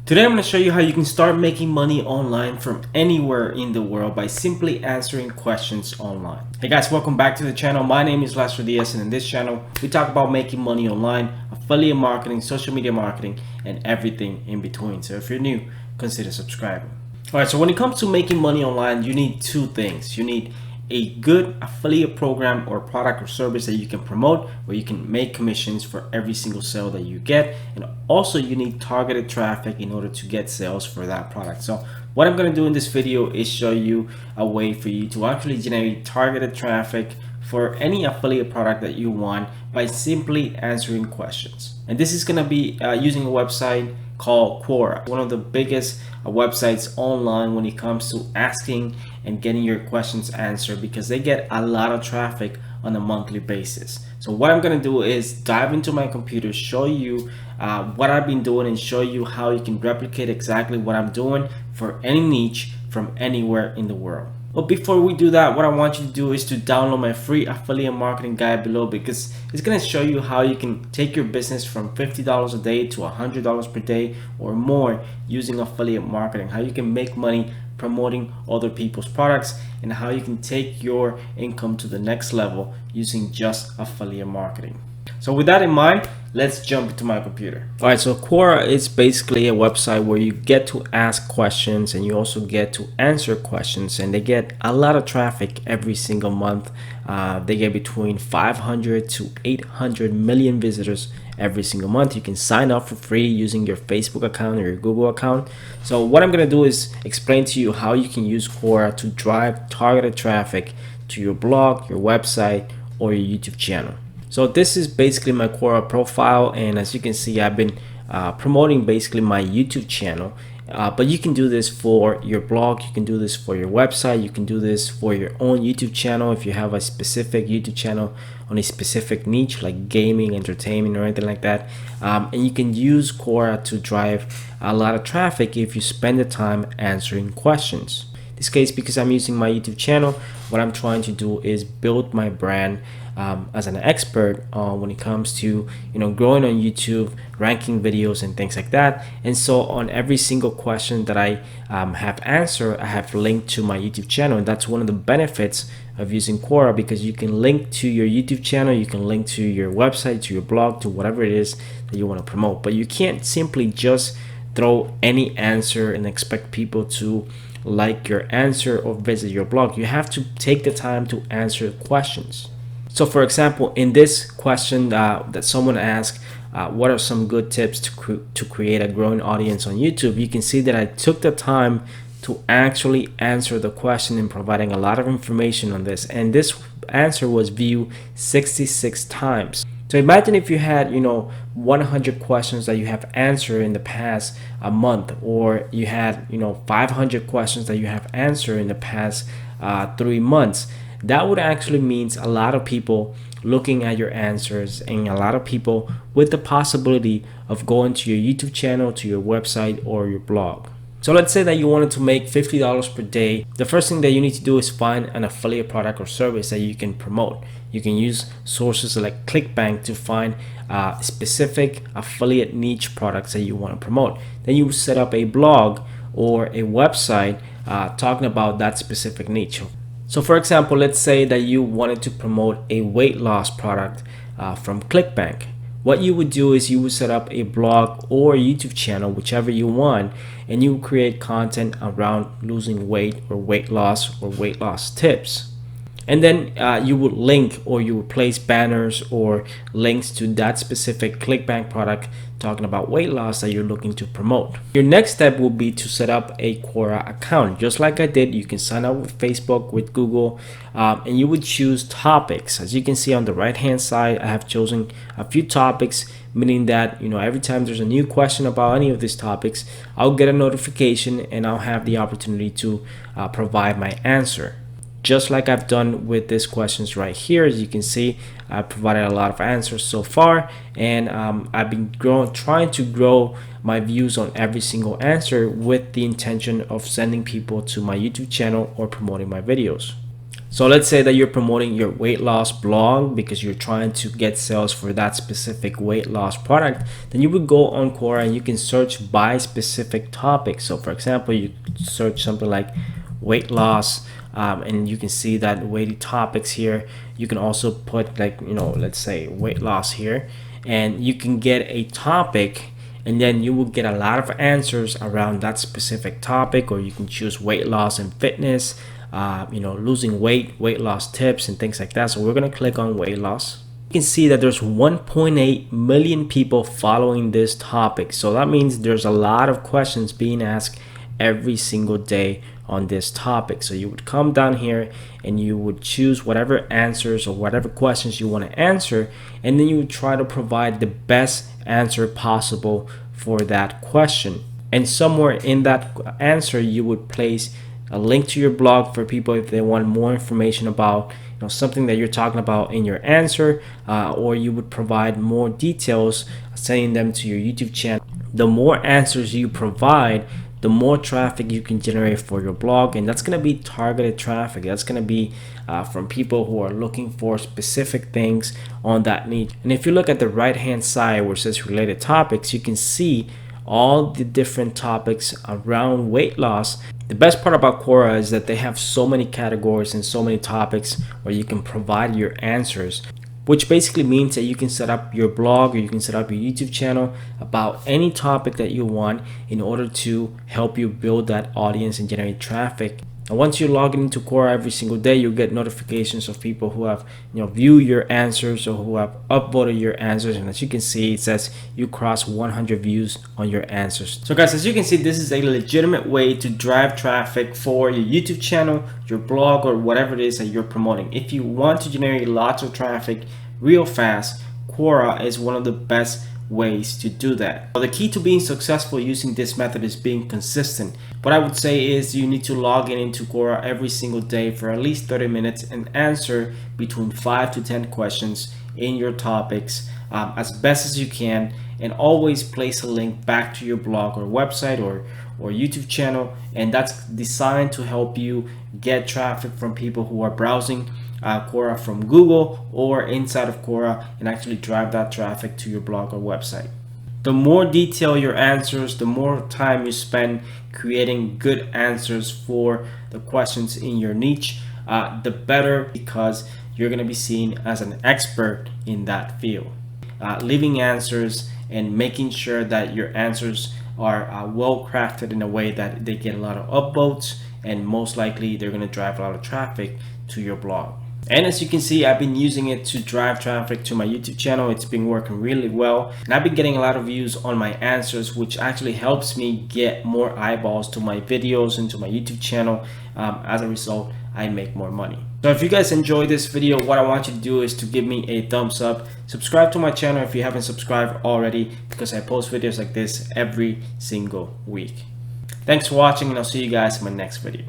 Today I'm going to show you how you can start making money online from anywhere in the world by simply answering questions online. Hey guys, welcome back to the channel. My name is Lester Diaz, and in this channel we talk about making money online, affiliate marketing, social media marketing, and everything in between. So if you're new, consider subscribing. Alright, so when it comes to making money online, you need two things. You need a good affiliate program or product or service that you can promote, where you can make commissions for every single sale that you get, and also you need targeted traffic in order to get sales for that product. So what I'm going to do in this video is show you a way for you to actually generate targeted traffic for any affiliate product that you want by simply answering questions. And this is going to be using a website called Quora, one of the biggest websites online when it comes to asking and getting your questions answered, because they get a lot of traffic on a monthly basis. So what I'm going to do is dive into my computer, show you what I've been doing, and show you how you can replicate exactly what I'm doing for any niche from anywhere in the world. But before we do that, what I want you to do is to download my free affiliate marketing guide below, because it's going to show you how you can take your business from $50 a day to $100 per day or more using affiliate marketing, how you can make money promoting other people's products, and how you can take your income to the next level using just affiliate marketing. So with that in mind, let's jump into my computer. All right, so Quora is basically a website where you get to ask questions and you also get to answer questions, and they get a lot of traffic every single month. They get between 500 to 800 million visitors every single month. You can sign up for free using your Facebook account or your Google account. So what I'm going to do is explain to you how you can use Quora to drive targeted traffic to your blog, your website, or your YouTube channel. So this is basically my Quora profile, and as you can see, I've been promoting basically my YouTube channel, but you can do this for your blog, you can do this for your website, you can do this for your own YouTube channel if you have a specific YouTube channel on a specific niche like gaming, entertainment, or anything like that. And you can use Quora to drive a lot of traffic if you spend the time answering questions. In this case, because I'm using my YouTube channel, what I'm trying to do is build my brand as an expert when it comes to growing on YouTube, ranking videos, and things like that. And so on every single question that I have answered, I have linked to my YouTube channel, and that's one of the benefits of using Quora, because you can link to your YouTube channel, you can link to your website, to your blog, to whatever it is that you want to promote. But you can't simply just throw any answer and expect people to like your answer or visit your blog. You have to take the time to answer questions. So for example, in this question that someone asked, what are some good tips to create a growing audience on YouTube, you can see that I took the time to actually answer the question and providing a lot of information on this, and this answer was viewed 66 times. So imagine if you had 100 questions that you have answered in the past a month, or you had 500 questions that you have answered in the past 3 months. That would actually means a lot of people looking at your answers, and a lot of people with the possibility of going to your YouTube channel, to your website, or your blog. So let's say that you wanted to make $50 per day. The first thing that you need to do is find an affiliate product or service that you can promote. You can use sources like ClickBank to find specific affiliate niche products that you want to promote. Then you set up a blog or a website talking about that specific niche. So for example, let's say that you wanted to promote a weight loss product from ClickBank. What you would do is you would set up a blog or a YouTube channel, whichever you want, and you create content around losing weight or weight loss tips. And then you would link, or you would place banners or links to that specific ClickBank product talking about weight loss that you're looking to promote. Your next step will be to set up a Quora account. Just like I did, you can sign up with Facebook, with Google, and you would choose topics. As you can see on the right hand side, I have chosen a few topics, meaning that every time there's a new question about any of these topics, I'll get a notification and I'll have the opportunity to provide my answer. Just like I've done with these questions right here. As you can see, I've provided a lot of answers so far, and I've been trying to grow my views on every single answer with the intention of sending people to my YouTube channel or promoting my videos. So let's say that you're promoting your weight loss blog because you're trying to get sales for that specific weight loss product. Then you would go on Quora and you can search by specific topic. So for example, you search something like weight loss, and you can see that weighty topics here. You can also put, like, let's say weight loss here, and you can get a topic, and then you will get a lot of answers around that specific topic. Or you can choose weight loss and fitness, losing weight, weight loss tips, and things like that. So we're going to click on weight loss. You can see that there's 1.8 million people following this topic. So that means there's a lot of questions being asked every single day on this topic. So you would come down here and you would choose whatever answers or whatever questions you want to answer, and then you would try to provide the best answer possible for that question. And somewhere in that answer you would place a link to your blog for people if they want more information about something that you're talking about in your answer, or you would provide more details, sending them to your YouTube channel. The more answers you provide, the more traffic you can generate for your blog, and that's going to be targeted traffic. That's going to be from people who are looking for specific things on that niche. And if you look at the right hand side where it says related topics, you can see all the different topics around weight loss. The best part about Quora is that they have so many categories and so many topics where you can provide your answers, which basically means that you can set up your blog or you can set up your YouTube channel about any topic that you want in order to help you build that audience and generate traffic. And once you log into Quora every single day, you'll get notifications of people who have viewed your answers or who have upvoted your answers. And as you can see, it says you crossed 100 views on your answers. So guys, as you can see, this is a legitimate way to drive traffic for your YouTube channel, your blog, or whatever it is that you're promoting. If you want to generate lots of traffic real fast, Quora is one of the best ways to do that. The key to being successful using this method is being consistent. What I would say is you need to log into Quora every single day for at least 30 minutes and answer between 5 to 10 questions in your topics as best as you can, and always place a link back to your blog or website or YouTube channel, and that's designed to help you get traffic from people who are browsing Quora from Google or inside of Quora, and actually drive that traffic to your blog or website. The more detailed your answers, the more time you spend creating good answers for the questions in your niche, the better, because you're going to be seen as an expert in that field. Leaving answers and making sure that your answers are well crafted in a way that they get a lot of upvotes, and most likely they're going to drive a lot of traffic to your blog. And as you can see, I've been using it to drive traffic to my YouTube channel. It's been working really well, and I've been getting a lot of views on my answers, which actually helps me get more eyeballs to my videos and to my YouTube channel. As a result, I make more money. So if you guys enjoyed this video, what I want you to do is to give me a thumbs up. Subscribe to my channel if you haven't subscribed already, because I post videos like this every single week. Thanks for watching, and I'll see you guys in my next video.